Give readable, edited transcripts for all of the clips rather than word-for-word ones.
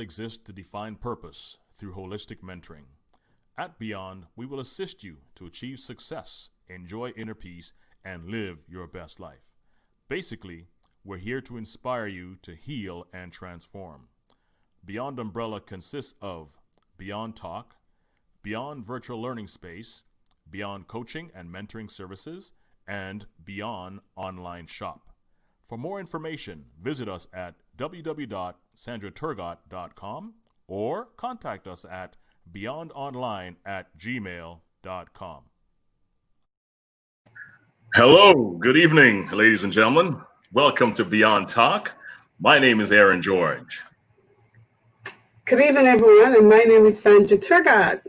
exists to define purpose through holistic mentoring. At Byond, we will assist you to achieve success, enjoy inner peace, and live your best life. Basically, we're here to inspire you to heal and transform. Byond umbrella consists of Byond Talk, Byond Virtual Learning Space, Byond Coaching and Mentoring Services, and Byond Online Shop. For more information, visit us at www.sandraturgot.com or contact us at byondonline@gmail.com. Hello, good evening, ladies and gentlemen. Welcome to Byond Talk. My name is Aaron George. Good evening, everyone, and my name is Sandra Turgot.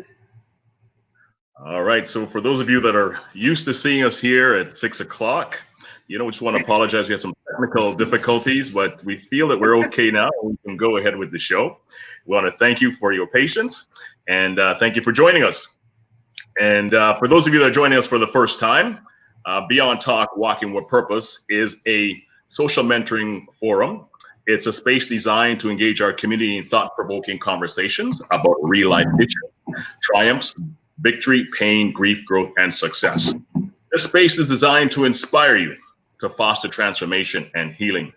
All right, so for those of you that are used to seeing us here at 6 o'clock, we just want to apologize. We had some technical difficulties, but we feel that we're okay now. We can go ahead with the show. We want to thank you for your patience, and thank you for joining us. And for those of you that are joining us for the first time, Byond Talk, Walking with Purpose is a social mentoring forum. It's a space designed to engage our community in thought-provoking conversations about real-life issues, triumphs, victory, pain, grief, growth, and success. This space is designed to inspire you to foster transformation and healing.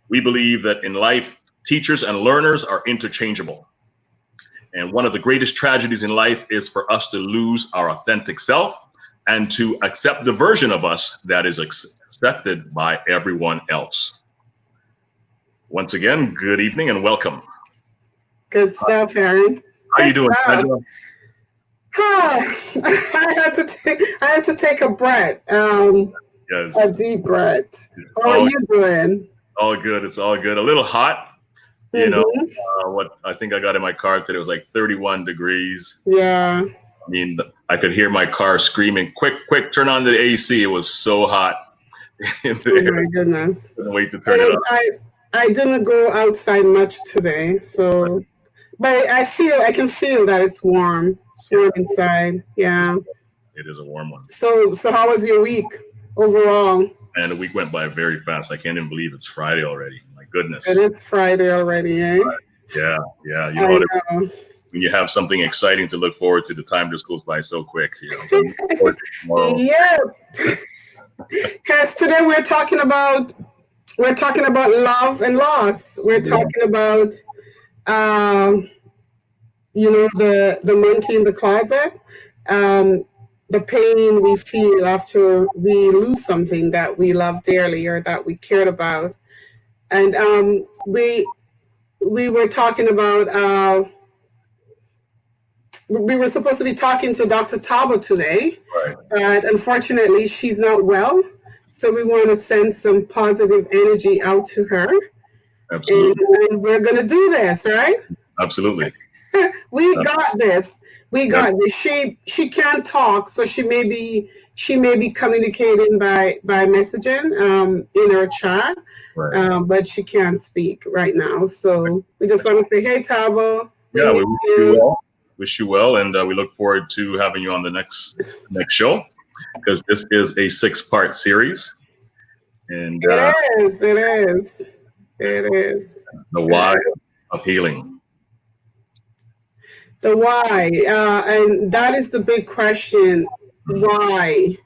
We believe that in life, teachers and learners are interchangeable. And one of the greatest tragedies in life is for us to lose our authentic self and to accept the version of us that is accepted by everyone else. Once again, good evening and welcome. Good stuff, Aaron. How are you doing, Sandra? I had to take a breath, Yes. a deep breath. How are you doing? All good. It's all good. A little hot. What I think I got in my car today was like 31 degrees. Yeah. I mean, I could hear my car screaming, quick, turn on the AC. It was so hot. Oh my goodness. Couldn't wait to turn it on. I didn't go outside much today, so, but I can feel that it's warm. It's warm inside. Yeah. It is a warm one. So how was your week overall? And the week went by very fast. I can't even believe it's Friday already. My goodness. It is Friday already, eh? Yeah. I know. When you have something exciting to look forward to, the time just goes by so quick. So yeah. Because today we're talking about love and loss. We're talking about the monkey in the closet, the pain we feel after we lose something that we love dearly or that we cared about. And we were talking about we were supposed to be talking to Dr. Tabo today, right. But unfortunately she's not well. So we want to send some positive energy out to her. Absolutely. And we're going to do this, right? Absolutely. We got this. We got this. She can't talk, so she may be communicating by messaging in her chat, right. But she can't speak right now. So we just want to say, hey, Tabo. Yeah, we wish you well, and we look forward to having you on the next show, because this is a 6-part series, and it is. The why of healing. The why, and that is the big question. Why?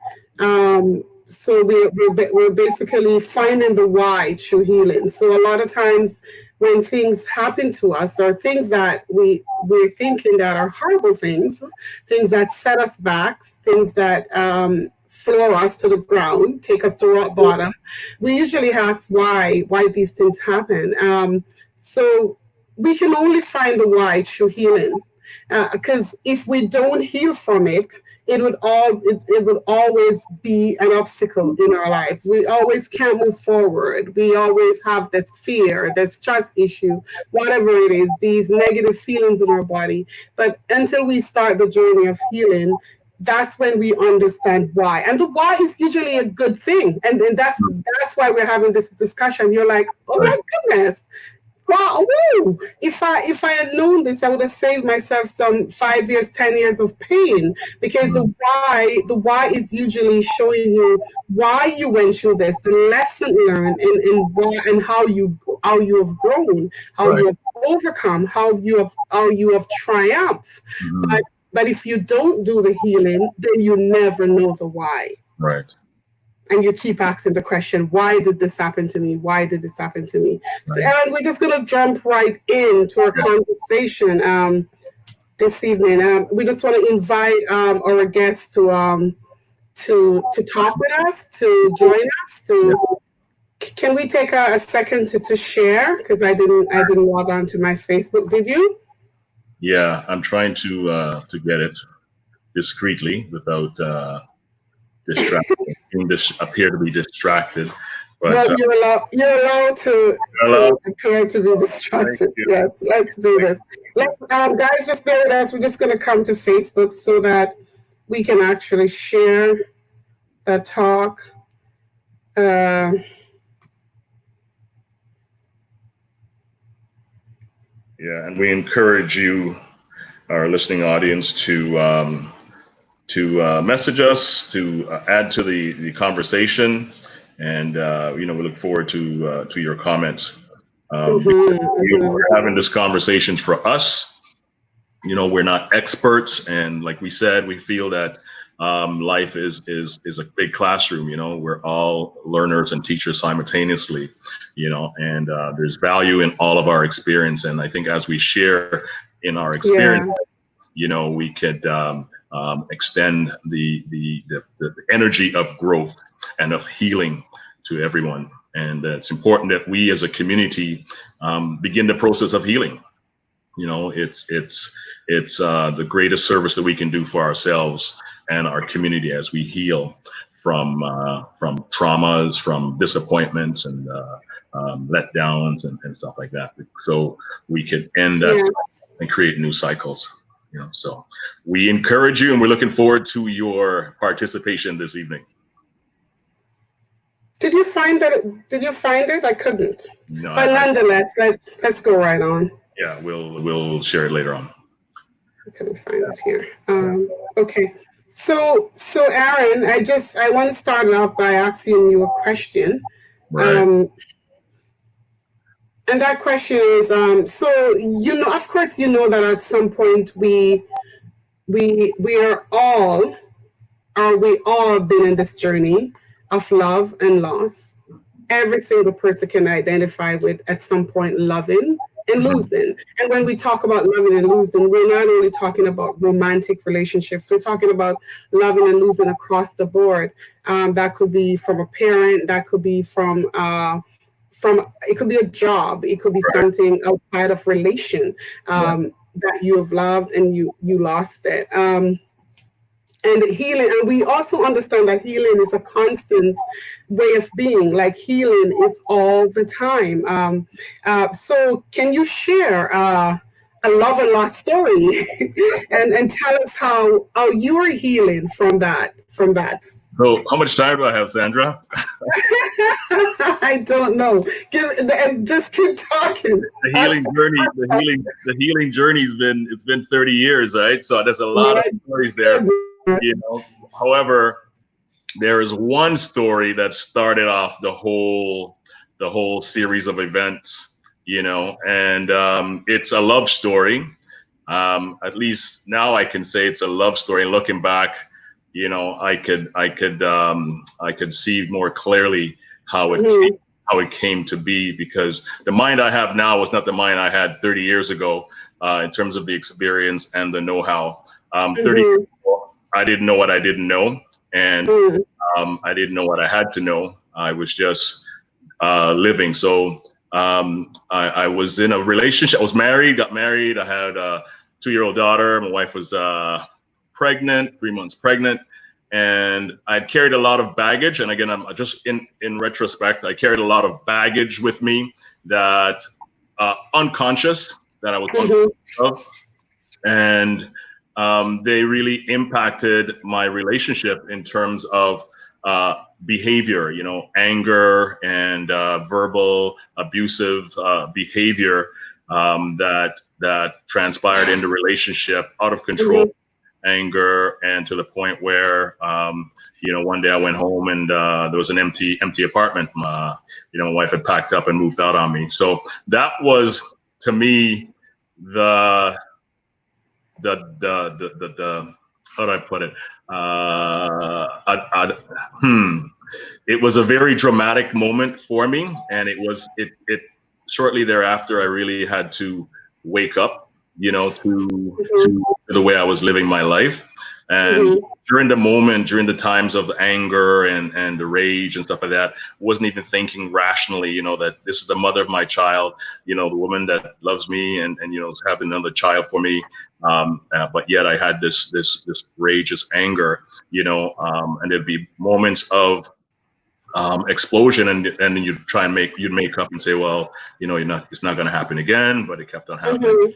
So we're basically finding the why through healing. So a lot of times when things happen to us, or things that we're thinking that are horrible things that set us back, things that floor us to the ground, take us to rock bottom, we usually ask why these things happen. So we can only find the why through healing. Because if we don't heal from it, it would always be an obstacle in our lives. We always can't move forward. We always have this fear, this trust issue, whatever it is, these negative feelings in our body. But until we start the journey of healing, that's when we understand why. And the why is usually a good thing. And that's why we're having this discussion. You're like, oh my goodness. Wow, woo. If I had known this, I would have saved myself some 5 years, 10 years of pain, because the why is usually showing you why you went through this, the lesson learned, and why and how you how you have grown, how Right. you have overcome, how you have triumphed. Mhm. But if you don't do the healing, then you never know the why. Right. And you keep asking the question, why did this happen to me? Why did this happen to me? So, Right. Aaron, we're just going to jump right into our conversation this evening. We just want to invite our guests to talk with us, to join us. Can we take a second to share? Because I didn't log on to my Facebook. Did you? Yeah, I'm trying to get it discreetly without distracting. Appear to be distracted, but Well, you're allowed to hello. appear to be Thank distracted. you. Yes, let's do this. Guys, just bear with us. We're just going to come to Facebook so that we can actually share the talk. Uh, Yeah, and we encourage you, our listening audience, to message us, to add to the conversation, and we look forward to your comments. mhm, mhm. We're having this conversations for us. We're not experts, and like we said, we feel that life is a big classroom. We're all learners and teachers simultaneously. And there's value in all of our experience, and I think as we share in our experience, Yeah, we could extend the energy of growth and of healing to everyone. And it's important that we as a community begin the process of healing. It's the greatest service that we can do for ourselves and our community as we heal from traumas, from disappointments, and letdowns, and stuff like that. So we could end that yes. and create new cycles. So we encourage you, and we're looking forward to your participation this evening. Did you find that? Did you find it? I couldn't. No, But nonetheless, let's go right on. yeah, we'll share it later on. I couldn't find it here. Okay. So Aaron, I want to start off by asking you a question. Right. And that question is, so of course, that at some point we all been in this journey of love and loss. Every single person can identify with at some point loving and losing. And when we talk about loving and losing, we're not only talking about romantic relationships, we're talking about loving and losing across the board. That could be from a parent, that could be from it could be a job, it could be something outside of relation that you have loved and you lost it. And healing, and we also understand that healing is a constant way of being. Like healing is all the time. So can you share a love and loss story and tell us how you are healing from that? So how much time do I have, Sandra? I don't know. Just keep talking. The healing journey's been 30 years, right? So there's a lot of stories there. However, there is one story that started off the whole series of events, and it's a love story. At least now I can say it's a love story. And looking back, I could see more clearly how it came to be, because the mind I have now was not the mind I had 30 years ago in terms of the experience and the know-how. 30 years ago, I didn't know what I didn't know, and I didn't know what I had to know. I was just living. So I was in a relationship. I was married, got married. I had a 2-year-old daughter. My wife was pregnant, 3 months pregnant, and I'd carried a lot of baggage. And again, I'm just in retrospect, I carried a lot of baggage with me that unconscious that I was unconscious of, and they really impacted my relationship in terms of behavior, anger and verbal abusive behavior that transpired in the relationship, out of control. anger, and to the point where, one day I went home and there was an empty apartment. My wife had packed up and moved out on me. So that was, to me, the how do I put it? It was a very dramatic moment for me, and it shortly thereafter I really had to wake up, to the way I was living my life. And during the times of the anger and the rage and stuff like that, wasn't even thinking rationally, that this is the mother of my child, the woman that loves me and is having another child for me. But yet I had this rage, this anger, and there'd be moments of explosion, and then you'd make up and say, well, it's not going to happen again. But it kept on happening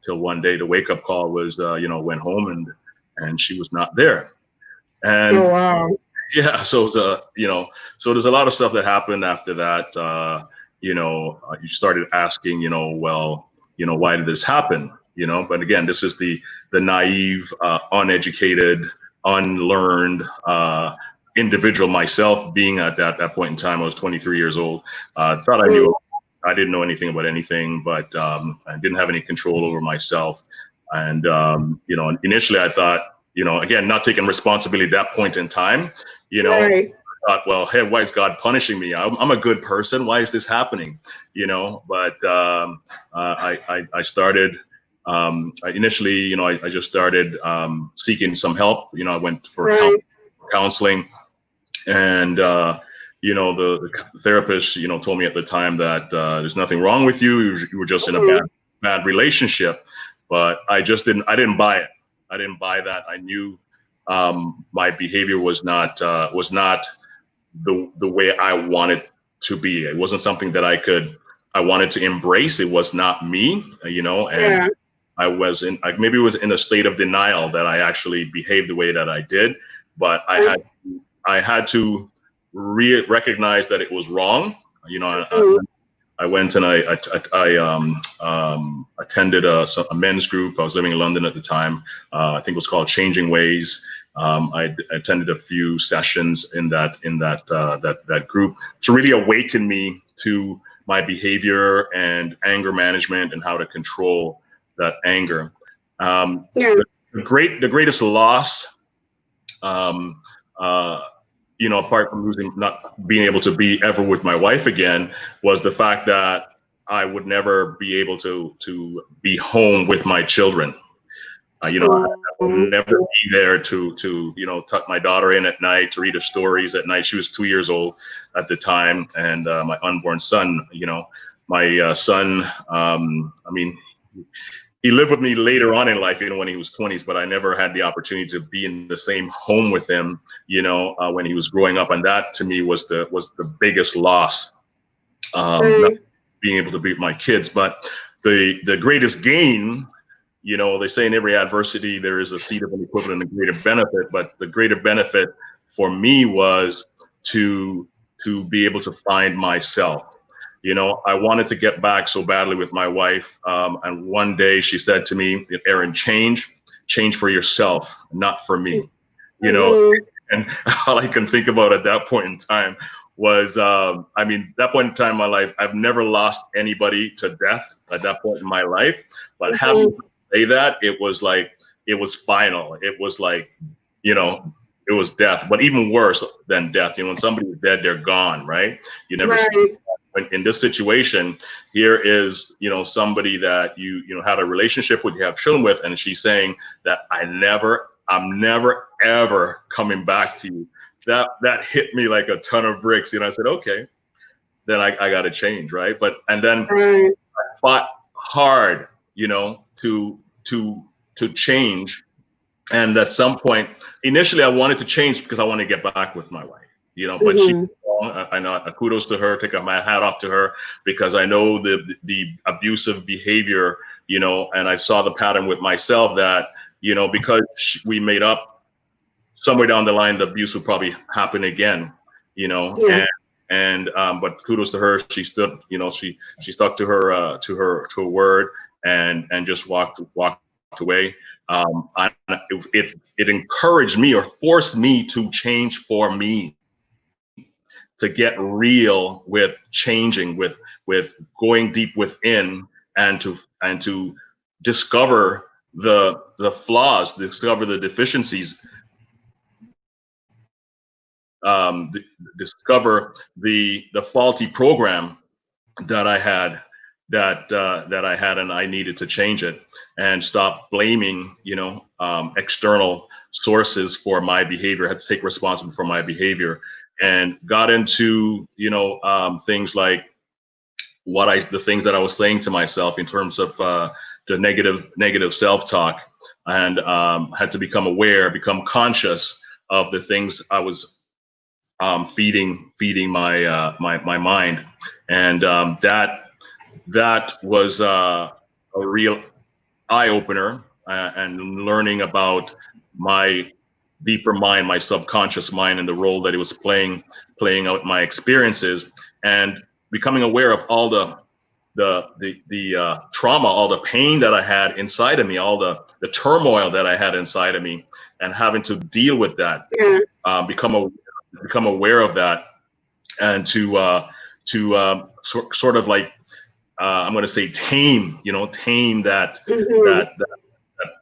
till one day the wake up call was, went home and she was not there. And oh, wow. Yeah, so it was so there's a lot of stuff that happened after that. You started asking, why did this happen? But again, this is the naive, uneducated, unlearned individual myself, being at that point in time. I was 23 years old. Thought I knew. I didn't know anything about anything, but I didn't have any control over myself. And initially I thought, again, not taking responsibility at that point in time, Right. I thought, well, hey, why is God punishing me? I'm a good person. Why is this happening? But I started. Initially, I just started seeking some help. I went for counseling, and the therapist, told me at the time that there's nothing wrong with you. You were just in a bad relationship. But I didn't buy it. I didn't buy that. I knew my behavior was not the way I wanted to be. It wasn't something that I wanted to embrace. It was not me, and I was maybe it was in a state of denial that I actually behaved the way that I did. But I had to recognize that it was wrong. I went and I attended a men's group. I was living in London at the time. I think it was called Changing Ways. I attended a few sessions in that group to really awaken me to my behavior and anger management and how to control that anger. The greatest loss, apart from not being able to be ever with my wife again, was the fact that I would never be able to be home with my children. I would never be there to tuck my daughter in at night, to read her stories at night. She was 2 years old at the time, and my unborn son. My son. He lived with me later on in life, when he was 20s, but I never had the opportunity to be in the same home with him, when he was growing up. And that to me was the biggest loss, not being able to be with my kids. But the greatest gain, they say in every adversity, there is a seed of an equivalent and greater benefit. But the greater benefit for me was to be able to find myself. I wanted to get back so badly with my wife. And one day she said to me, Aaron, change for yourself, not for me. And all I can think about at that point in time was, that point in time in my life, I've never lost anybody to death at that point in my life. But having to say that, it was final. It was like, it was death. But even worse than death, when somebody's dead, they're gone, right? You never see. In this situation, here is, somebody that you had a relationship with, you have children with, and she's saying that I'm never ever coming back to you. That hit me like a ton of bricks. I said, okay, then I got to change, right? And then I fought hard, to change. And at some point, initially, I wanted to change because I wanted to get back with my wife, but I know, kudos to her, take my hat off to her, because I know the abusive behavior, and I saw the pattern with myself that, because we made up, somewhere down the line, the abuse would probably happen again, but kudos to her. She stood, she stuck to her word and just walked away. It encouraged me or forced me to change for me, to get real with changing, with going deep within, and to discover the flaws, discover the deficiencies, discover the faulty program that I had, that I had, and I needed to change it and stop blaming, external sources for my behavior. I had to take responsibility for my behavior, and got into, things like the things that I was saying to myself in terms of the negative self-talk, and had to become conscious of the things I was feeding my mind, and that was a real eye opener, and learning about my deeper mind, my subconscious mind, and the role that it was playing out my experiences, and becoming aware of all the trauma, all the pain that I had inside of me, all the turmoil that I had inside of me, and having to deal with that, become aware of that, and to sort of like, I'm going to say tame that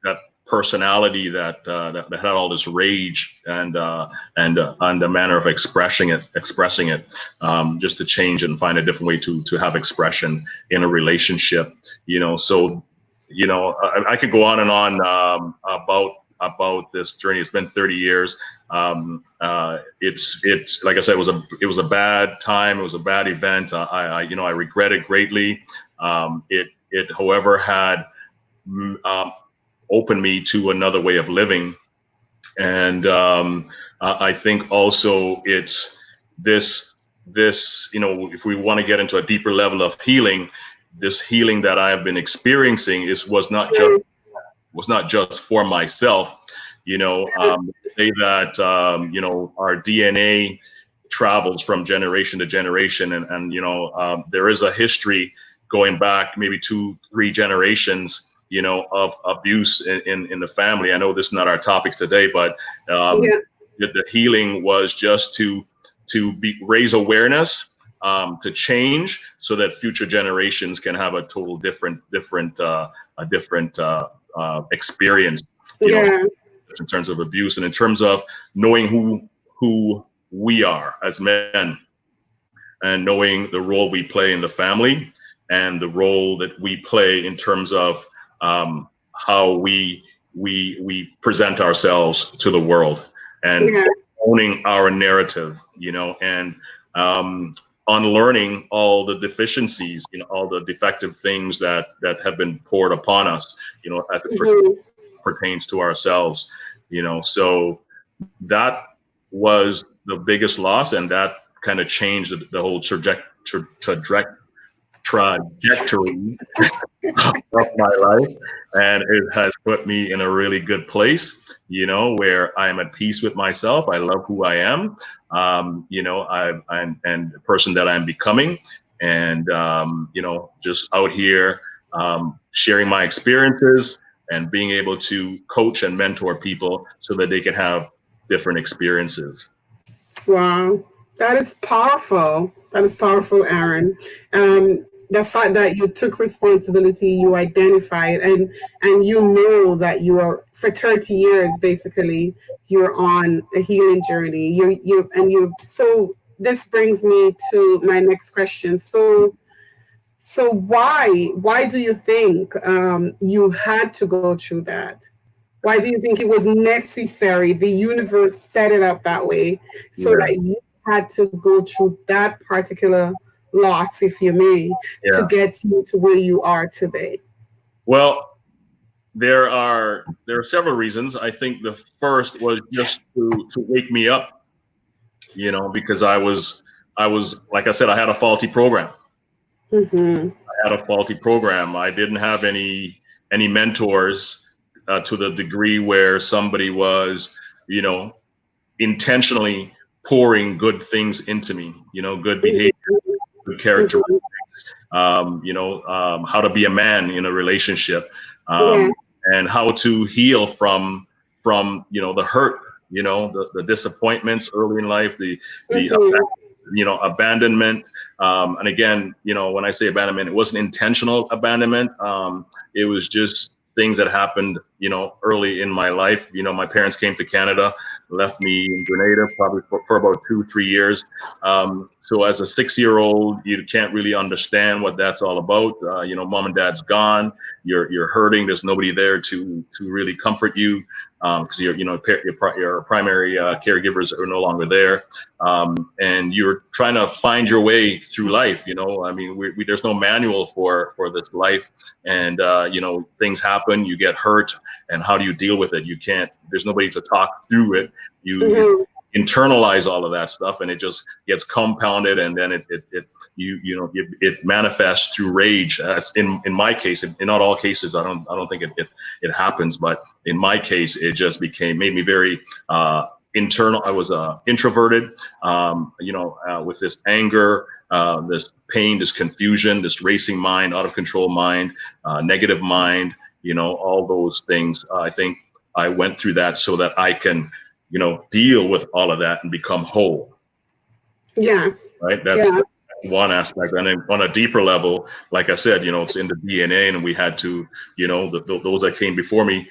that personality that had all this rage, and the manner of expressing it, just to change and find a different way to have expression in a relationship. So I could go on and on about this journey. It's been 30 years. It's like I said, it was a bad time. It was a bad event. I regret it greatly. It however had opened me to another way of living, and I think also it's this if we want to get into a deeper level of healing, this healing that I have been experiencing was not just for myself. Say that our DNA travels from generation to generation, and there is a history going back maybe 2-3 generations, of abuse in the family. I know this is not our topic today, but the healing was just to raise awareness, to change, so that future generations can have a total different experience, in terms of abuse, and in terms of knowing who we are as men, and knowing the role we play in the family, and the role that we play in terms of how we present ourselves to the world, and owning our narrative, and unlearning all the deficiencies, all the defective things that have been poured upon us, as it pertains to ourselves. So that was the biggest loss, and that kind of changed the whole trajectory of my life, and it has put me in a really good place, where I'm at peace with myself. I love who I am, I'm the person that I'm becoming, and just out here sharing my experiences, and being able to coach and mentor people so that they can have different experiences. Wow, that is powerful. That is powerful, Aaron. The fact that you took responsibility, you identified, and that you are, for 30 years, basically, you're on a healing journey. So this brings me to my next question. So why do you think you had to go through that? Why do you think it was necessary? The universe set it up that way, so that you had to go through that particular loss, if you may, to get you to where you are today? Well, there are several reasons. I think the first was just to wake me up, because I was, like I said, I had a faulty program. I had a faulty program. I didn't have any mentors to the degree where somebody was, intentionally pouring good things into me, good behavior, good characteristics, how to be a man in a relationship. and how to heal from the hurt, the disappointments early in life, the abandonment. And again, when I say abandonment, it wasn't intentional abandonment. It was just things that happened, early in my life. My parents came to Canada, left me in Grenada probably for about 2-3 years. So as a 6-year-old, you can't really understand what that's all about. Mom and dad's gone. You're hurting. There's nobody there to really comfort you, because your primary caregivers are no longer there, and you're trying to find your way through life. I mean, there's no manual for this life, and things happen. You get hurt, and how do you deal with it? You can't. There's nobody to talk through it. You internalize all of that stuff, and it just gets compounded, and then it manifests through rage. As in my case, in not all cases, I don't think it happens, but in my case, it just made me very internal. I was introverted, with this anger, this pain, this confusion, this racing mind, out of control mind, negative mind, all those things. I think I went through that so that I can, deal with all of that and become whole. Yes. Right. That's one aspect. And then on a deeper level, like I said, it's in the DNA, and we had to, those that came before me,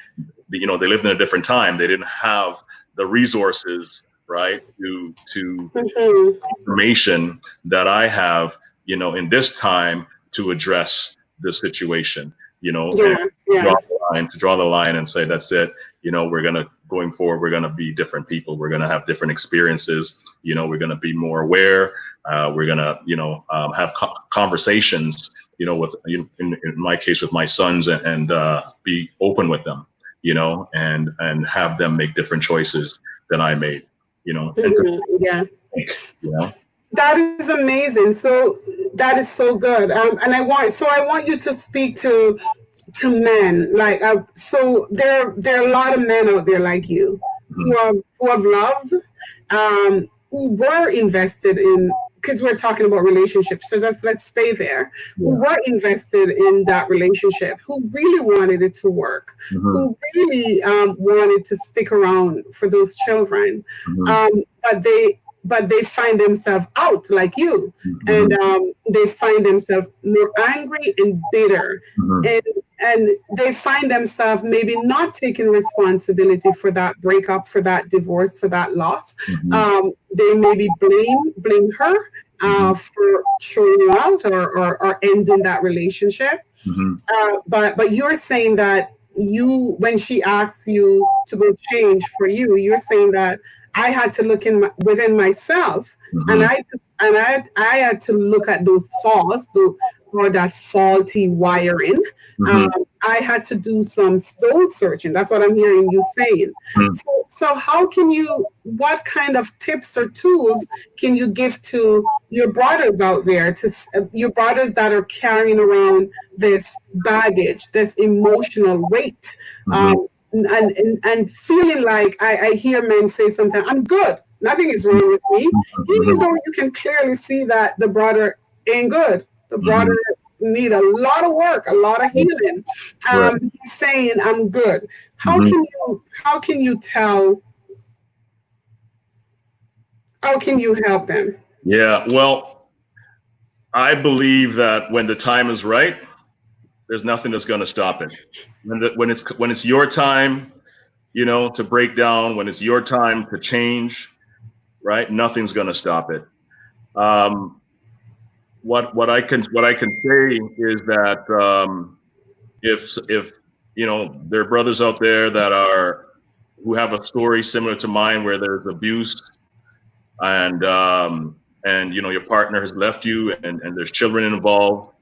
they lived in a different time. They didn't have the resources, right, to information that I have, in this time to address the situation, and draw the line and say, that's it. Going forward, we're going to be different people. We're going to have different experiences. We're going to be more aware. We're going to, have conversations, in my case with my sons, and be open with them, and have them make different choices than I made, That is amazing. So that is so good. And I want you to speak to men. Like, so there are a lot of men out there like you who have loved, who were invested in, because we're talking about relationships. So let's stay there. Who were invested in that relationship, who really wanted it to work, who really wanted to stick around for those children. But they find themselves out like you, and they find themselves more angry and bitter, and they find themselves maybe not taking responsibility for that breakup, for that divorce, for that loss. They maybe blame her for throwing you out or ending that relationship. But you're saying that when she asks you to go change for you, you're saying that I had to look within myself, and I had to look at those faults or that faulty wiring. I had to do some soul searching. That's what I'm hearing you saying. So what kind of tips or tools can you give to your brothers out there, your brothers that are carrying around this baggage, this emotional weight, and feeling like I hear men say sometimes, I'm good, nothing is wrong with me, even though you can clearly see that the brother ain't good. The brother need a lot of work, a lot of healing. He's saying, I'm good. How can you tell? How can you help them? Yeah, well, I believe that when the time is right, there's nothing that's going to stop it. When it's your time, to break down, when it's your time to change, right? Nothing's going to stop it. What I can say is that if there are brothers out there who have a story similar to mine where there's abuse, and your partner has left you, and there's children involved,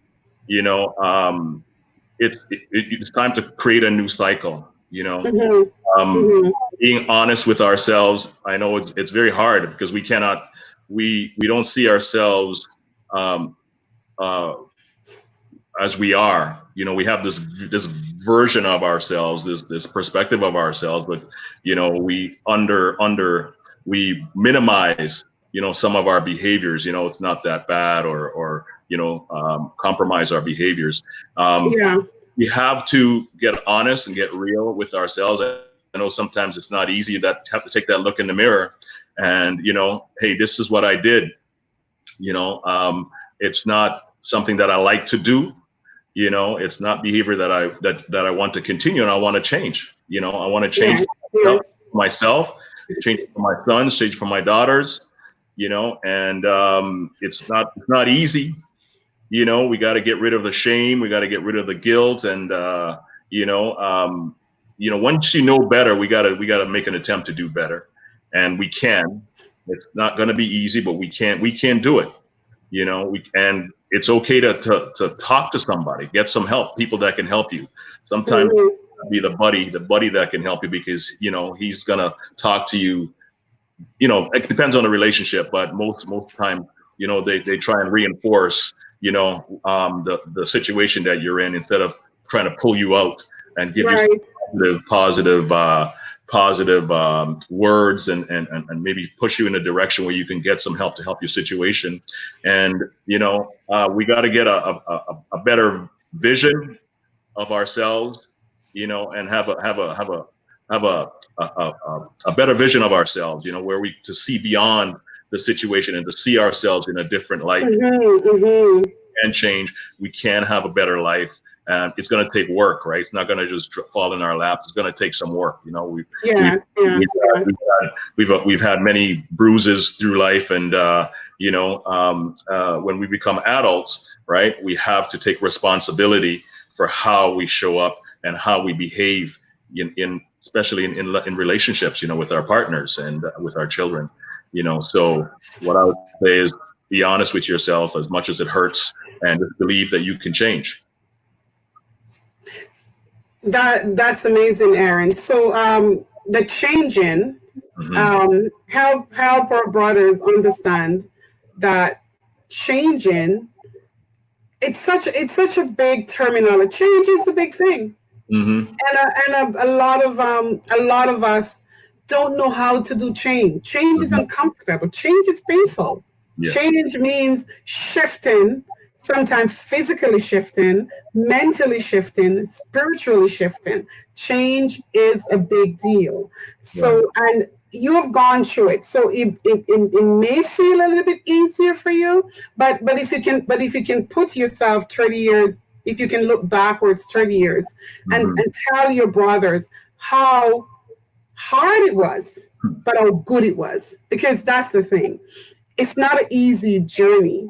it's time to create a new cycle. Being honest with ourselves. I know it's very hard because we don't see ourselves as we are. We have this version of ourselves, this perspective of ourselves, but we minimize some of our behaviors. It's not that bad, or compromise our behaviors. we have to get honest and get real with ourselves. I know sometimes it's not easy. That have to take that look in the mirror, and hey, this is what I did. It's not something that I like to do. It's not behavior that I want to continue, and I want to change. I want to change myself, change for my sons, change for my daughters. And it's not easy. We got to get rid of the shame. We got to get rid of the guilt, and once you know better, we gotta make an attempt to do better, and we can. It's not going to be easy, but we can do it. And it's okay to talk to somebody, get some help, people that can help you. Sometimes be the buddy that can help you, because he's gonna talk to you. It depends on the relationship, but most time, they try and reinforce the situation that you're in, instead of trying to pull you out and give you positive words, and maybe push you in a direction where you can get some help to help your situation. And we got to get a better vision of ourselves, and have a better vision of ourselves, where we to see beyond the situation and to see ourselves in a different light. And change. We can have a better life. And it's going to take work, right? It's not going to just fall in our laps. It's going to take some work. We've had many bruises through life, and when we become adults, right, we have to take responsibility for how we show up and how we behave especially in relationships, with our partners and with our children. So what I would say is, be honest with yourself as much as it hurts, and just believe that you can change. That's amazing, Aaron. So the changing, help our brothers understand that changing, it's such a big terminology. Change is the big thing. And a lot of us don't know how to do change. Change is uncomfortable. Change is painful. Yes. Change means shifting, sometimes physically shifting, mentally shifting, spiritually shifting. Change is a big deal. So, and you have gone through it. So it may feel a little bit easier for you, but if you can put yourself 30 years, if you can look backwards 30 years and tell your brothers how hard it was, but how good it was, because that's the thing. It's not an easy journey.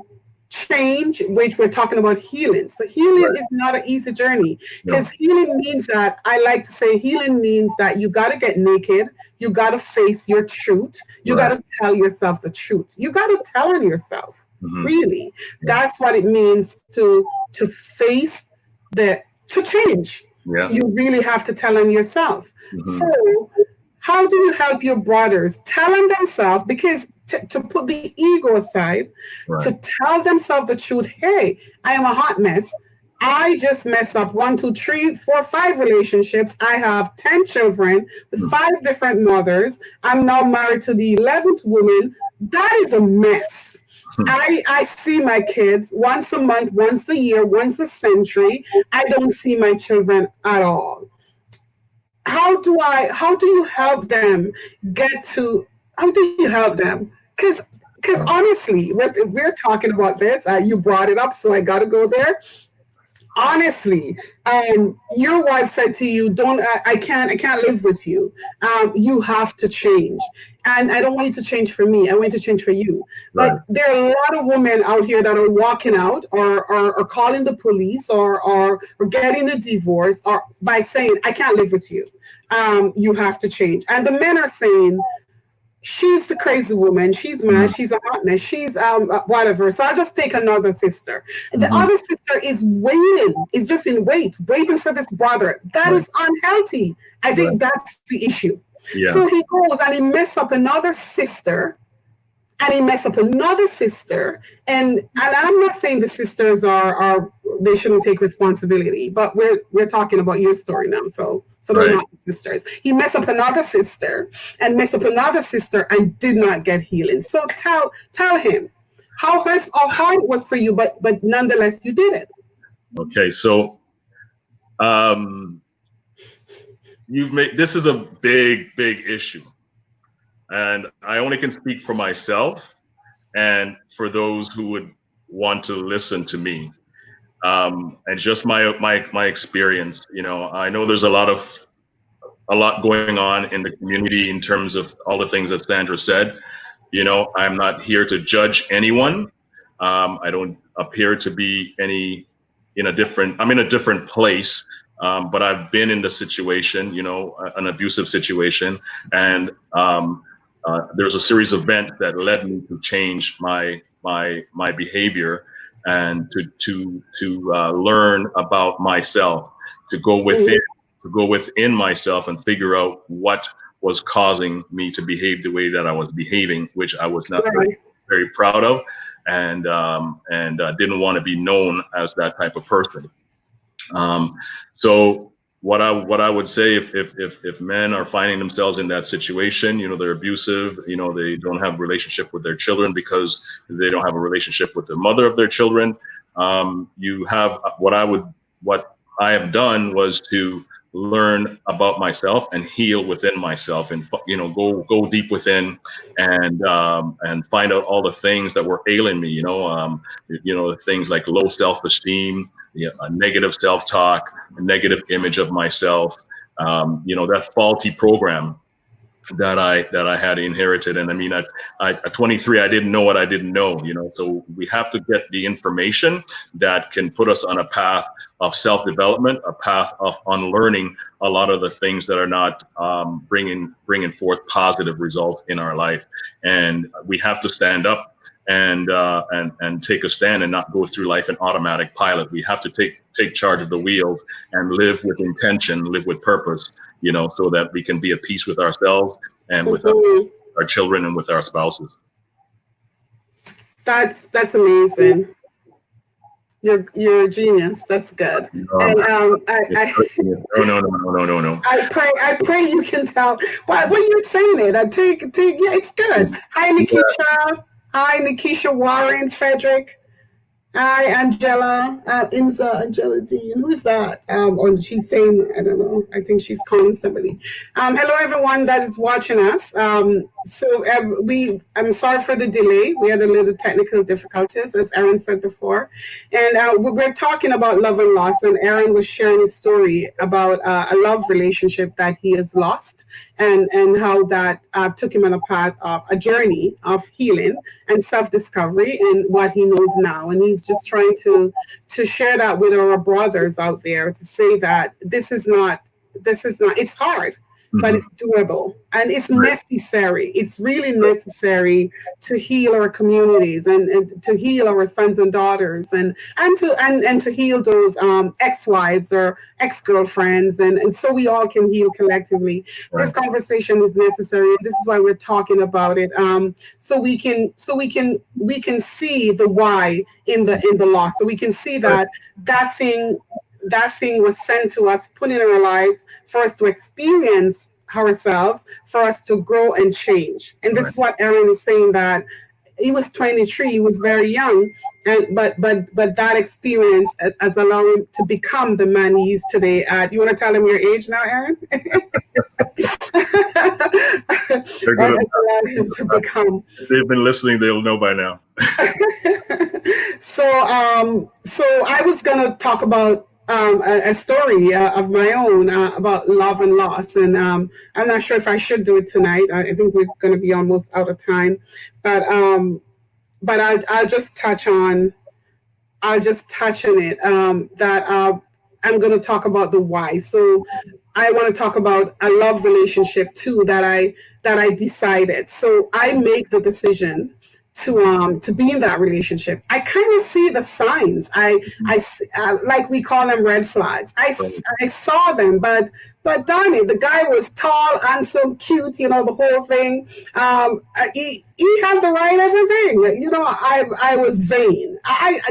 Change, which we're talking about healing. So healing is not an easy journey, because healing means that, I like to say, healing means that you got to get naked. You got to face your truth. You got to tell yourself the truth. You got to tell on yourself. Really. That's what it means to face to change. You really have to tell on yourself. So how do you help your brothers tell on themselves? Because to put the ego aside, to tell themselves the truth. Hey, I am a hot mess. I just messed up 1, 2, 3, 4, 5 relationships. I have 10 children with 5 different mothers. I'm now married to the 11th woman. That is a mess. I see my kids once a month, once a year, once a century. I don't see my children at all. How do you help them how do you help them? Because honestly, we're talking about this. You brought it up, so I got to go there. Honestly, your wife said to you, I can't live with you. You have to change. And I don't want you to change for me. I want you to change for you. But there are a lot of women out here that are walking out or calling the police or getting a divorce, or by saying, I can't live with you. You have to change. And the men are saying, she's the crazy woman. She's mad. She's a hot mess. She's whatever. So I'll just take another sister. The other sister is waiting. Is just in waiting for this brother. That is unhealthy. I think that's the issue. So he goes and he messes up another sister. And he messes up another sister. And I'm not saying the sisters are they shouldn't take responsibility, but we're talking about your story now. So they're not sisters. He messed up another sister and messed up another sister and did not get healing. So tell him how hard it was for you, but nonetheless you did it. Okay, so Um, this is a big issue, and I only can speak for myself and for those who would want to listen to me. And just my experience. I know there's a lot going on in the community in terms of all the things that Sandra said. I'm not here to judge anyone. I don't appear to be I'm in a different place, but I've been in the situation, an abusive situation, and there's a series of events that led me to change my behavior and to learn about myself, to go within myself and figure out what was causing me to behave the way that I was behaving, which I was not very proud of, and didn't want to be known as that type of person. So what I would say, if men are finding themselves in that situation, you know, they're abusive, you know, they don't have a relationship with their children because they don't have a relationship with the mother of their children. You have what I have done was to learn about myself and heal within myself, and go deep within and find out all the things that were ailing me. Things like low self-esteem, a negative self-talk, a negative image of myself, that faulty program that I had inherited. And I mean, at 23, I didn't know what I didn't know, so we have to get the information that can put us on a path of self-development, a path of unlearning a lot of the things that are not bringing forth positive results in our life. And we have to stand up and take a stand and not go through life in automatic pilot. We have to take charge of the wheels and live with intention, live with purpose, so that we can be at peace with ourselves and with our children and with our spouses. That's amazing. You're a genius. That's good. No. And No. I pray you can tell. But when you're saying it, it's good. Hi, Nikisha. Hi, Nikisha Warren, Frederick. Hi, Angela, Angela D. And who's that? She's saying, I don't know. I think she's calling somebody. Hello, everyone that is watching us. I'm sorry for the delay. We had a little technical difficulties, as Aaron said before. And we're talking about love and loss. And Aaron was sharing a story about a love relationship that he has lost, and how that took him on a path of a journey of healing and self-discovery and what he knows now. And he's just trying to share that with our brothers out there, to say that this is not, it's hard, but it's doable and it's necessary. It's really necessary to heal our communities and to heal our sons and daughters and to heal those ex-wives or ex-girlfriends, and so we all can heal collectively. This conversation is necessary. This is why we're talking about it. So we can see the why in the loss. So we can see that thing was sent to us, put in our lives for us to experience ourselves, for us to grow and change. And this is what Aaron is saying, that he was 23, he was very young, but that experience has allowed him to become the man he is today. You want to tell him your age now, Aaron? They've been listening, they'll know by now. So I was going to talk about a story of my own about love and loss, and I'm not sure if I should do it tonight. I think we're going to be almost out of time, but I'll just touch on it. That I'm going to talk about the why. So I want to talk about a love relationship too that I decided. So I make the decision to be in that relationship. I kind of see the signs. I like, we call them red flags. I saw them, but darn it, the guy was tall, handsome, cute, the whole thing. He had the right everything. I was vain.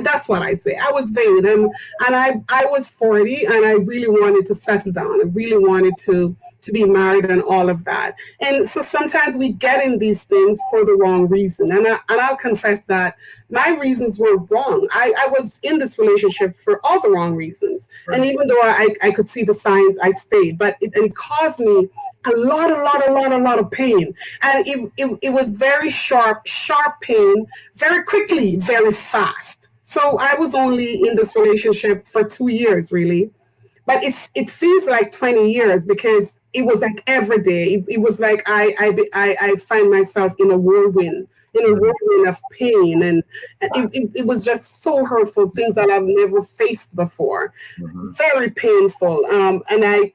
that's what I say. I was vain, and I was 40, and I really wanted to settle down. I really wanted to be married and all of that. And so sometimes we get in these things for the wrong reason. I'll confess that my reasons were wrong. I was in this relationship for all the wrong reasons. Right. And even though I could see the signs, I stayed. But it caused me a lot of pain. And it was very sharp pain, very quickly, very fast. So I was only in this relationship for 2 years, really. But it feels like 20 years because it was like every day. It was like I find myself in a whirlwind, of pain, and it was just so hurtful. Things that I've never faced before, very painful. And I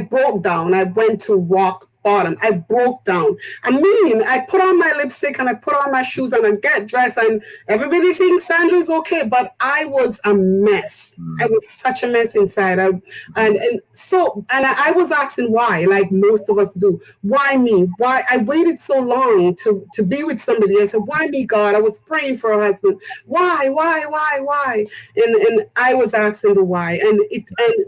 broke down. I went to rock bottom. I broke down. I mean, I put on my lipstick and I put on my shoes and I get dressed and everybody thinks Sandra's okay, but I was a mess. I was such a mess inside. And I was asking why, like most of us do. Why me? Why I waited so long to be with somebody? I said, why me, God? I was praying for a husband. Why? And I was asking the why.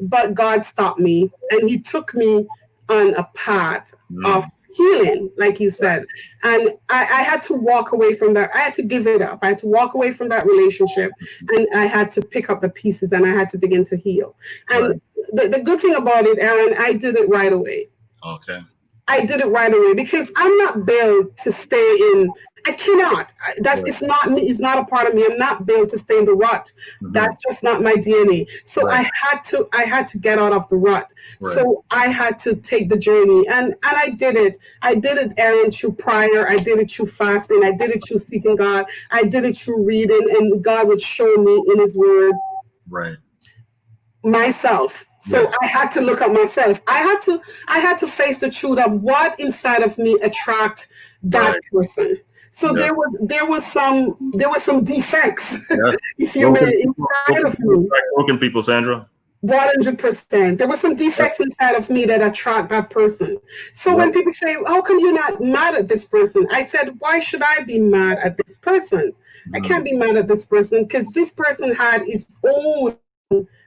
But God stopped me and He took me on a path of healing, like you said. And I had to walk away from that. I had to give it up. I had to walk away from that relationship and I had to pick up the pieces and I had to begin to heal. And the good thing about it, Aaron, I did it right away. Okay. I did it right away because I'm not built to stay in. I cannot. It's not me. It's not a part of me. I'm not built to stay in the rut. That's just not my DNA. So I had to get out of the rut. So I had to take the journey, and I did it. I did it, Aaron, through prayer. I did it through fasting. I did it through seeking God. I did it through reading, and God would show me in His Word. Myself. So I had to look at myself. I had to face the truth of what inside of me attract that person. So there was some defects, if you may, inside of me. Broken people, Sandra. 100%. There were some defects inside of me that attract that person. So when people say, how come you're not mad at this person? I said, why should I be mad at this person? I can't be mad at this person because this person had his own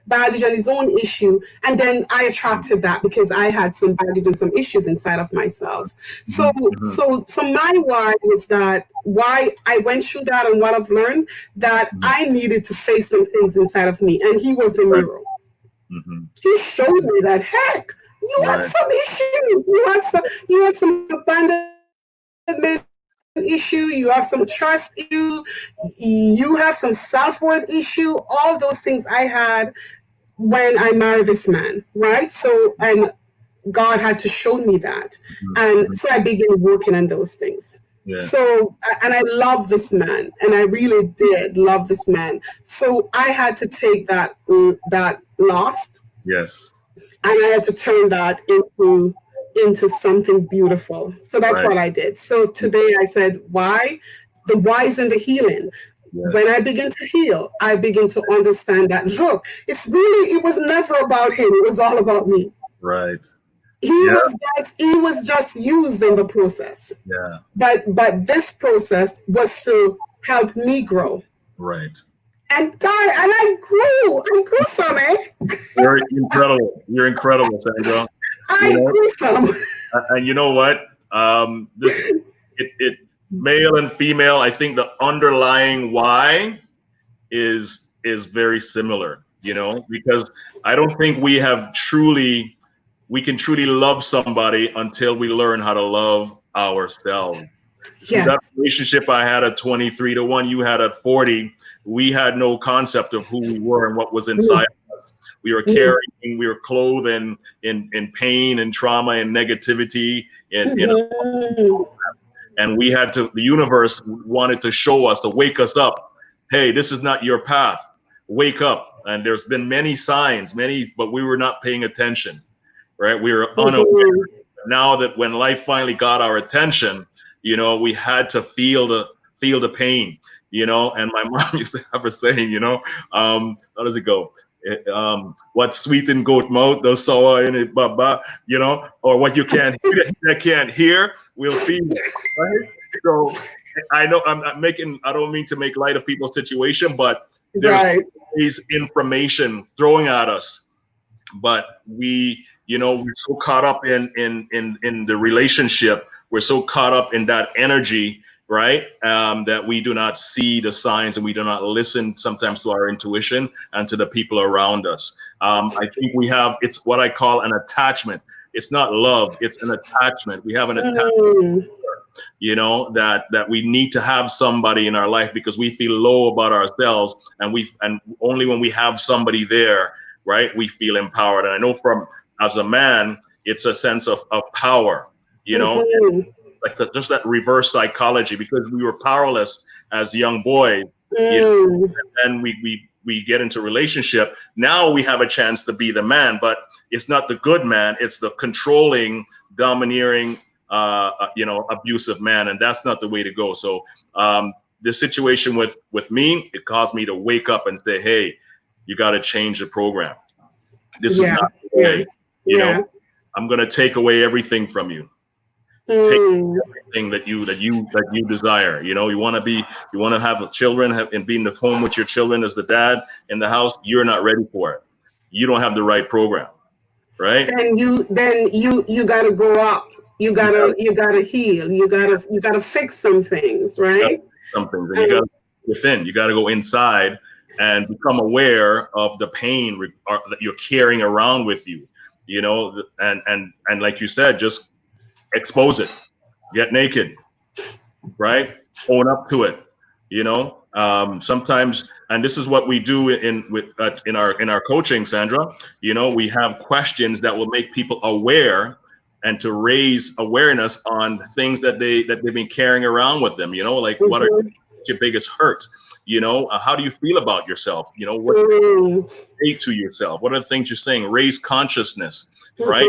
baggage and his own issue, and then I attracted that because I had some baggage and some issues inside of myself. So my why was that why I went through that and what I've learned that I needed to face some things inside of me, and He was the mirror. He showed me that heck, you had some issues, you had some abandonment issue, you have some trust issue, you have some self-worth issue, all those things I had when I married this man, right? So, and God had to show me that. And so I began working on those things. So, and I love this man, and I really did love this man. So I had to take that loss. Yes. And I had to turn that into something beautiful. So that's what I did. So today I said, why? The why is in the healing. When I begin to heal, I begin to understand that, look, it was never about him. It was all about me. Right. He was just used in the process. Yeah. But this process was to help me grow. Right. And I grew some, eh? You're incredible. You're incredible, Sandra. I grew some. And you know what? Male and female, I think the underlying why is very similar, because I don't think we can truly love somebody until we learn how to love ourselves. Yes. That relationship I had at 23 to one you had at 40, we had no concept of who we were and what was inside of us. We were carrying, we were clothed in pain and trauma and negativity and we had to, the universe wanted to show us, to wake us up. Hey, this is not your path. Wake up. And there's been many signs, but we were not paying attention, right? We were unaware. Now that when life finally got our attention, we had to feel the pain, and my mom used to have a saying, how does it go? What's sweet in goat mouth, those sour in it, or what you can't hear will feel it, right? So I know I don't mean to make light of people's situation, but there's Right. always information throwing at us. But we're so caught up in the relationship. We're so caught up in that energy, right? That we do not see the signs, and we do not listen sometimes to our intuition and to the people around us. I think it's what I call an attachment. It's not love, it's an attachment. We have an attachment, that we need to have somebody in our life because we feel low about ourselves, and only when we have somebody there, right, we feel empowered. And I know as a man, it's a sense of power, like just that reverse psychology, because we were powerless as young boys, and we get into relationship. Now we have a chance to be the man, but it's not the good man. It's the controlling, domineering, abusive man, and that's not the way to go. So this situation with me, it caused me to wake up and say, hey, you got to change the program. This is not the way. I'm going to take away everything from you. Take everything that you desire. You want to have children and be in the home with your children as the dad in the house. You're not ready for it. You don't have the right program, right? Then you got to grow up. You gotta heal. You gotta fix some things, right? Some things, and you got to within. You got to go inside and become aware of the pain that you're carrying around with you. And like you said, just expose it, get naked, right? Own up to it. Sometimes, and this is what we do in our coaching, Sandra. We have questions that will make people aware and to raise awareness on things that they've been carrying around with them. Like what are your biggest hurt? How do you feel about yourself? What you say to yourself? What are the things you're saying? Raise consciousness, right?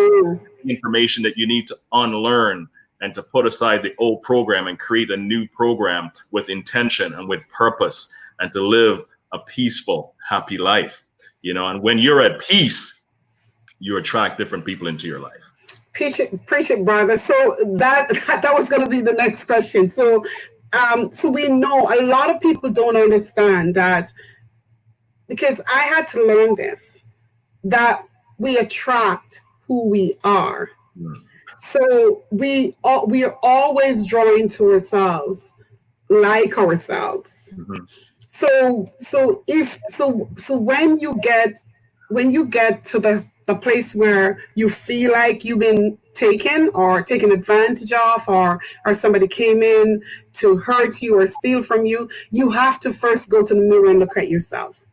Information that you need to unlearn and to put aside the old program and create a new program with intention and with purpose, and to live a peaceful, happy life. And when you're at peace, you attract different people into your life. Preach it, brother. So that was going to be the next question. So we know a lot of people don't understand that, because I had to learn this, that we attract who we are. So we are always drawing to ourselves, like ourselves. So when you get to the place where you feel like you've been taken advantage of, or somebody came in to hurt you or steal from you, you have to first go to the mirror and look at yourself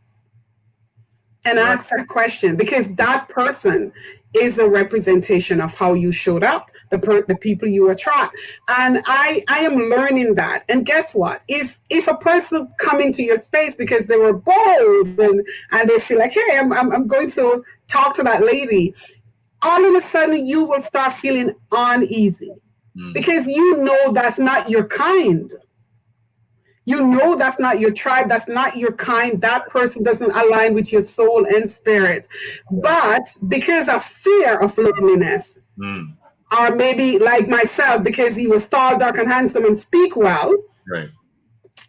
and ask that question, because that person is a representation of how you showed up, the people you attract. And I am learning that. And guess what? If a person come into your space because they were bold and they feel like, hey, I'm going to talk to that lady, all of a sudden you will start feeling uneasy because that's not your kind. That's not your tribe. That's not your kind. That person doesn't align with your soul and spirit. But because of fear of loneliness, or maybe like myself, because he was tall, dark, and handsome and speak well, right?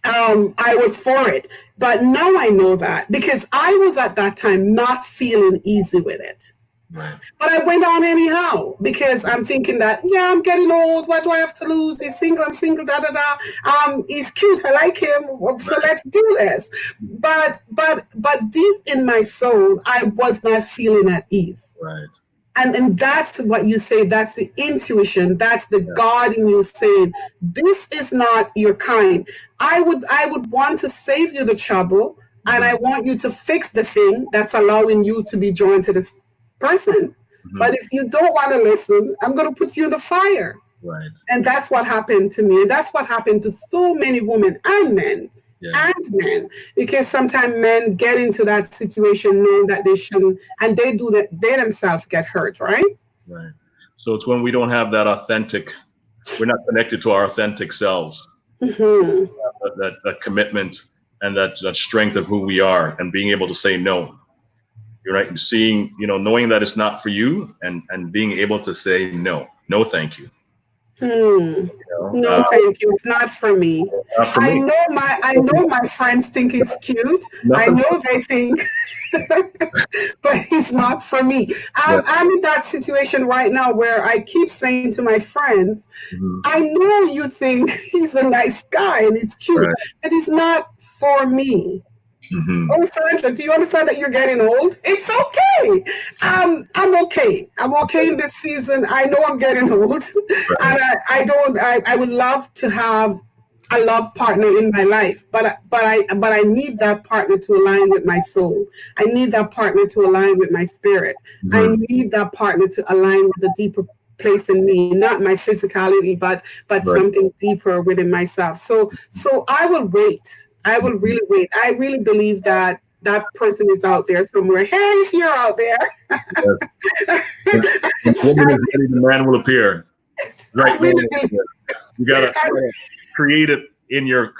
I was for it. But now I know that, because I was at that time not feeling easy with it. Right. But I went on anyhow, because I'm thinking that, I'm getting old. What do I have to lose? He's single. I'm single. Da da da. He's cute. I like him. So let's do this. But deep in my soul, I was not feeling at ease. Right. And that's what you say. That's the intuition. That's the God in you saying, this is not your kind. I would want to save you the trouble, and I want you to fix the thing that's allowing you to be drawn to this person. But if you don't want to listen, I'm going to put you in the fire. Right. And that's what happened to me. And that's what happened to so many women and men. And men, because sometimes men get into that situation knowing that they shouldn't, and they do that, they themselves get hurt, right? Right. So it's when we don't have that authentic, we're not connected to our authentic selves, that commitment and that strength of who we are, and being able to say no. You're right. Seeing, knowing that it's not for you, and being able to say no, thank you. You know, No, thank you. It's not for me. not for me. I know my friends think he's cute. I Nothing. know they think, but he's not for me. Yeah. I'm in that situation right now where I keep saying to my friends, Mhm. I know you think he's a nice guy and he's cute, Right. but he's not for me. Mhm. Oh, Sandra, do you understand that you're getting old? It's okay. I'm okay. I'm okay in this season. I know I'm getting old, and Right. I don't. I would love to have a love partner in my life, but I need that partner to align with my soul. I need that partner to align with my spirit. I Mhm. need that partner to align with the deeper place in me, not my physicality, but Right. something deeper within myself. So I will wait. I will really wait. I really believe that that person is out there somewhere. Hey, if you're out there, When the woman is ready, the man will appear. I Right, man. really believe. You gotta I, create it in your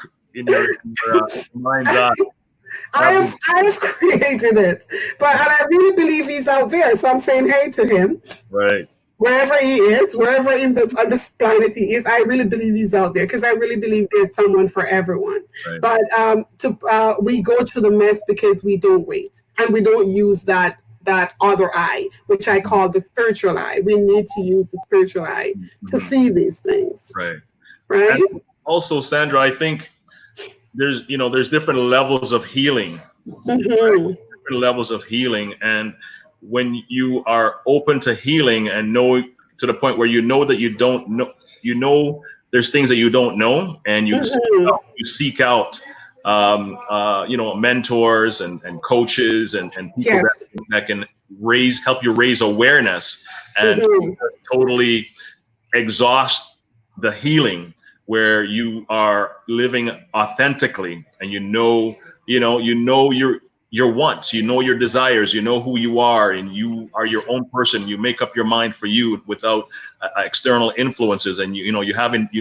mind's eye. Have I have created it, but and I really believe he's out there. So I'm saying hey to him, right, wherever he is, wherever in this on this planet he is. I really believe he's out there because I really believe there's someone for everyone. right. But we go to the mess because we don't wait and we don't use that other eye, which I call the spiritual eye. We need to use the spiritual eye to Mhm. see these things, Right. right? And also, Sandra, I think there's different levels of healing, Hmm. different levels of healing, and when you are open to healing and know to the point where you know that you don't know, there's things that you don't know, and Hmm. you seek out mentors and coaches and people Yes. that can help you raise awareness and Hmm. totally exhaust the healing where you are living authentically and your wants, your desires, who you are, and you are your own person. You make up your mind for you without external influences, and you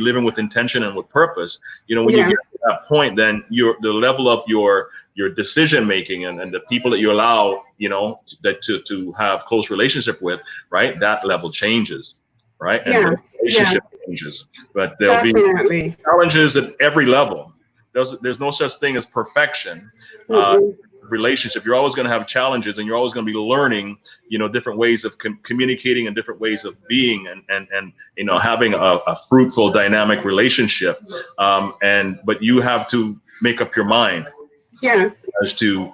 living with intention and with purpose. When you get Yes. to that point, then the level of your decision making and the people that you allow that to have close relationship with, right, that level changes, right, and the Yes. Yes. relationship changes. But there'll be Definitely. challenges at every level. There's no such thing as perfection. Uh, Mm-mm. Relationship, you're always going to have challenges, and you're always going to be learning, different ways of communicating and different ways of being, and having a fruitful, dynamic relationship. But you have to make up your mind Yes. as to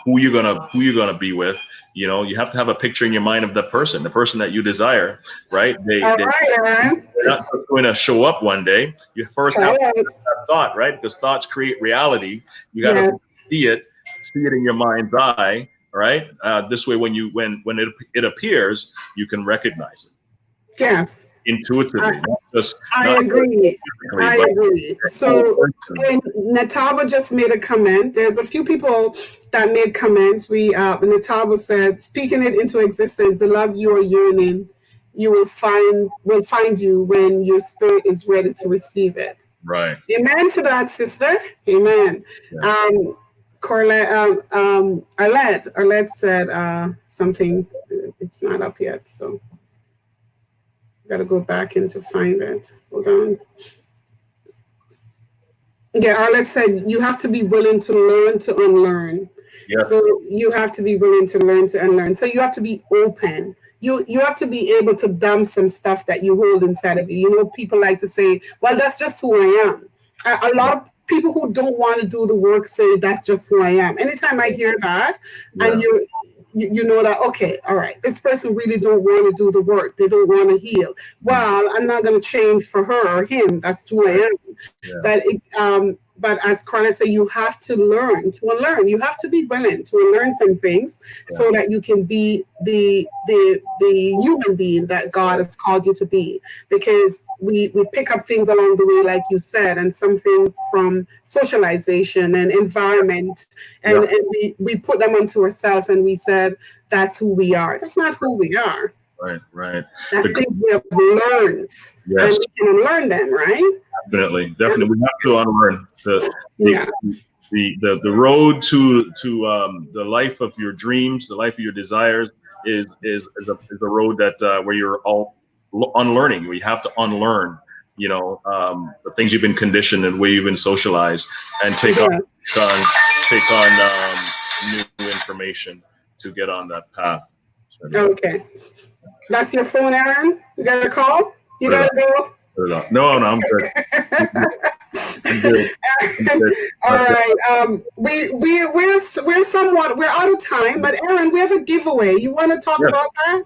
who you're gonna be with. You have to have a picture in your mind of the person that you desire, right? All They're right, Aaron. not just going to show up one day. You first have Tell to have us. that thought, right? Because thoughts create reality. You got to Yes. see it in your mind's eye, right? This way, when it appears, you can recognize it Yes. I, intuitively, I not agree. physically, I but agree. your whole So person. when Nataba just made a comment, there's a few people that made comments. Nataba said, speaking it into existence, the love you are yearning, you will find you when your spirit is ready to receive it. Right. Amen to that, sister. Amen. Yeah. Arlette said something. It's not up yet, so got to go back in to find it. Hold on. Yeah, Arlette said you have to be willing to learn to unlearn. Yes. So you have to be willing to learn to unlearn. So you have to be open. You have to be able to dump some stuff that you hold inside of you. People like to say, "Well, that's just who I am." A lot of people who don't want to do the work say, "That's just who I am." Anytime I hear that, and Yeah. you know that, okay, all right, this person really don't want to do the work. They don't want to heal. Well, I'm not going to change for her or him. That's who I am. Yeah. But as Carla said, you have to learn to unlearn. You have to be willing to unlearn some things so that you can be the human being that God has called you to be. Because we pick up things along the way, like you said, and some things from socialization and environment, Yeah. and we put them onto ourselves, and we said that's who we are. That's not who we are. Right. Right. That's The- things we have learned, and yes. we can unlearn them, right? Definitely. We have to unlearn the Yeah. the road to the life of your dreams, the life of your desires is a road that where you're all unlearning. We have to unlearn, the things you've been conditioned and the way you've been socialized, and take on new information to get on that path. Okay. That's your phone, Aaron? You got a call? You got to go? No, I'm good. I'm good. All right. We're out of time, but Aaron, we have a giveaway. You want to talk about that?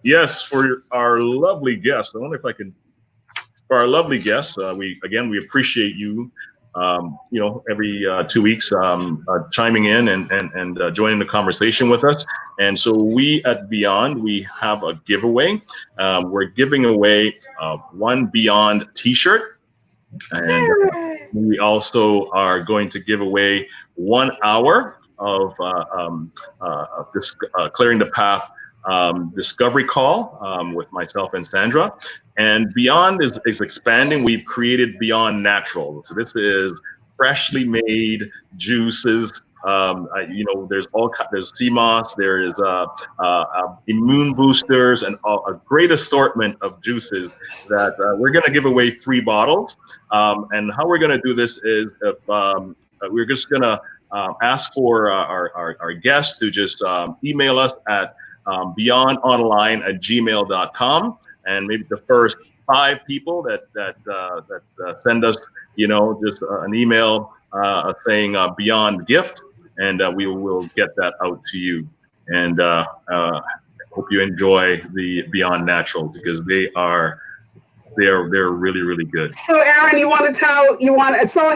Yes, for our lovely guests. I wonder if I can. For our lovely guests, we appreciate you. Every 2 weeks, chiming in and joining the conversation with us. And so we at Byond, we have a giveaway. We're giving away one Byond T-shirt, and we also are going to give away 1 hour of this Clearing the Path discovery call with myself and Sandra. And Byond is expanding. We've created Byond Natural. So this is freshly made juices. There's sea moss, there's immune boosters, and a great assortment of juices that we're going to give away 3 bottles. And how we're going to do this is we're just going to ask for our guests to just email us at byondonline@gmail.com, and maybe the first 5 people that send us, just an email saying Byond gift, and we will get that out to you. And hope you enjoy the Byond Naturals, because they're really, really good. So Aaron,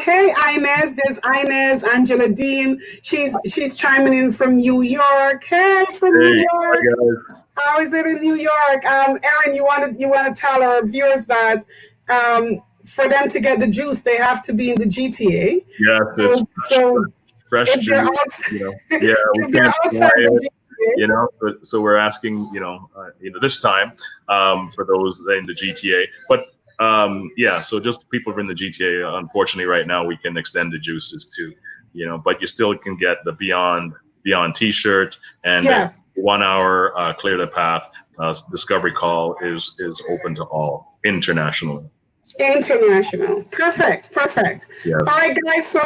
hey Inez, there's Inez, Angela Dean. She's chiming in from New York. Hey, New York. Hi guys. How is it in New York? Aaron, you want to tell our viewers that for them to get the juice, they have to be in the GTA. Yes, it's fresh if juice. We can't buy it. So we're asking, this time for those in the GTA. But so just people who are in the GTA, unfortunately, right now we can extend the juices to, but you still can get the Byond T-shirt, and 1 hour Clear the Path discovery call is open to all internationally. International. Perfect. Yes. All right, guys. So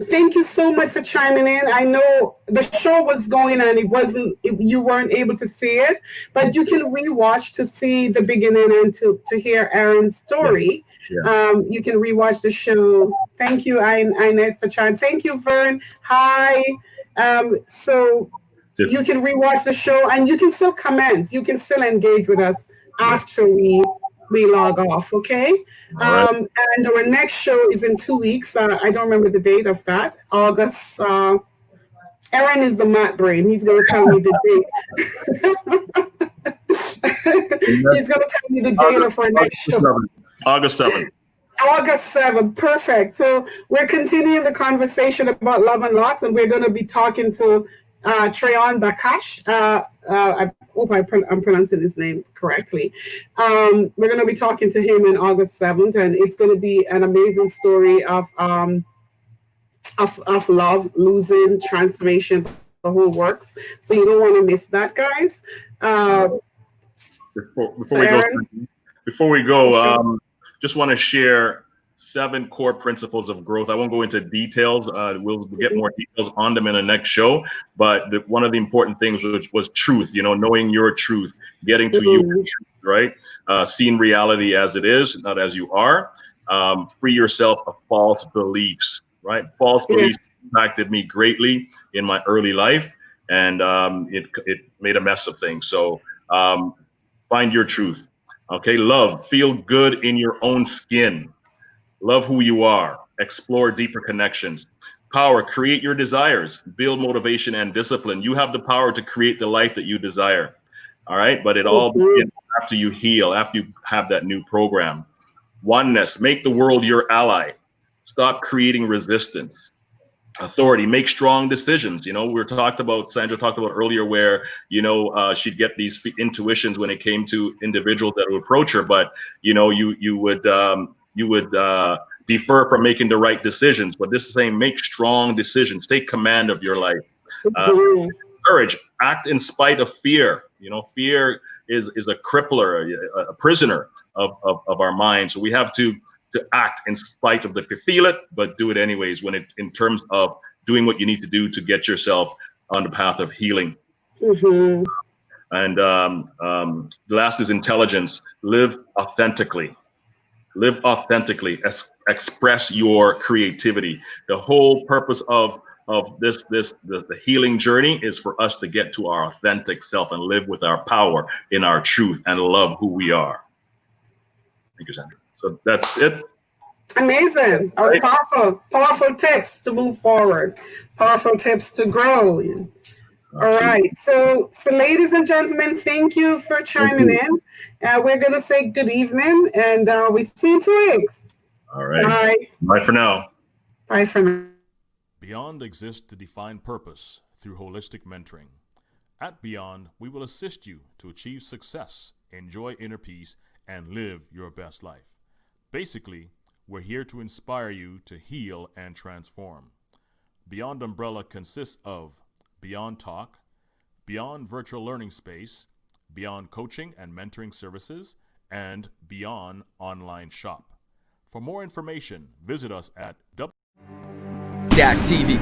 thank you so much for chiming in. I know the show was going and you weren't able to see it, but you can rewatch to see the beginning and to hear Aaron's story. Yeah. You can rewatch the show. Thank you, Inez, for chiming. Thank you, Vern. Hi. So you can rewatch the show, and you can still comment. You can still engage with us after we log off, okay? Right. And our next show is in 2 weeks. I don't remember the date of that. August. Aaron is the math brain. He's going to tell me the date. He's going to tell me the date of our next show. August 7th. August 7th. Perfect. So we're continuing the conversation about love and loss, and we're going to be talking to Treyon Bakash. I hope I'm pronouncing his name correctly. We're going to be talking to him on August 7th, and it's going to be an amazing story of love, losing, transformation, the whole works. So you don't want to miss that, guys. Before we go, just want to share 7 core principles of growth. I won't go into details. We'll get more details on them in the next show. But one of the important things was truth, knowing your truth, getting to your truth, right? Seeing reality as it is, not as you are. Free yourself of false beliefs, right? False beliefs impacted me greatly in my early life, and it made a mess of things. So find your truth. Okay, love, feel good in your own skin. Love who you are. Explore deeper connections. Power, create your desires. Build motivation and discipline. You have the power to create the life that you desire. All right, but it all begins after you heal, after you have that new program. Oneness, make the world your ally. Stop creating resistance. Authority, make strong decisions. Sandra talked about earlier where, she'd get these intuitions when it came to individuals that would approach her, but, you would defer from making the right decisions. But this is saying make strong decisions, take command of your life. Courage, act in spite of fear. Fear is a crippler, a prisoner of our mind. So we have to act in spite of if you feel it, but do it anyways in terms of doing what you need to do to get yourself on the path of healing. Mm-hmm. And the last is intelligence. Live authentically. Live authentically. Express your creativity. The whole purpose of the healing journey is for us to get to our authentic self and live with our power in our truth and love who we are. Thank you, Sandra. So that's it. Amazing. That was powerful. Powerful tips to move forward. Powerful tips to grow. All right. So ladies and gentlemen, thank you for chiming in. We're going to say good evening, and we see you 2 weeks. All right. Bye. Bye for now. Bye for now. Byond exists to define purpose through holistic mentoring. At Byond, we will assist you to achieve success, enjoy inner peace, and live your best life. Basically, we're here to inspire you to heal and transform. Byond umbrella consists of Byond Talk, Byond Virtual Learning Space, Byond Coaching and Mentoring Services, and Byond Online Shop. For more information, visit us at TV.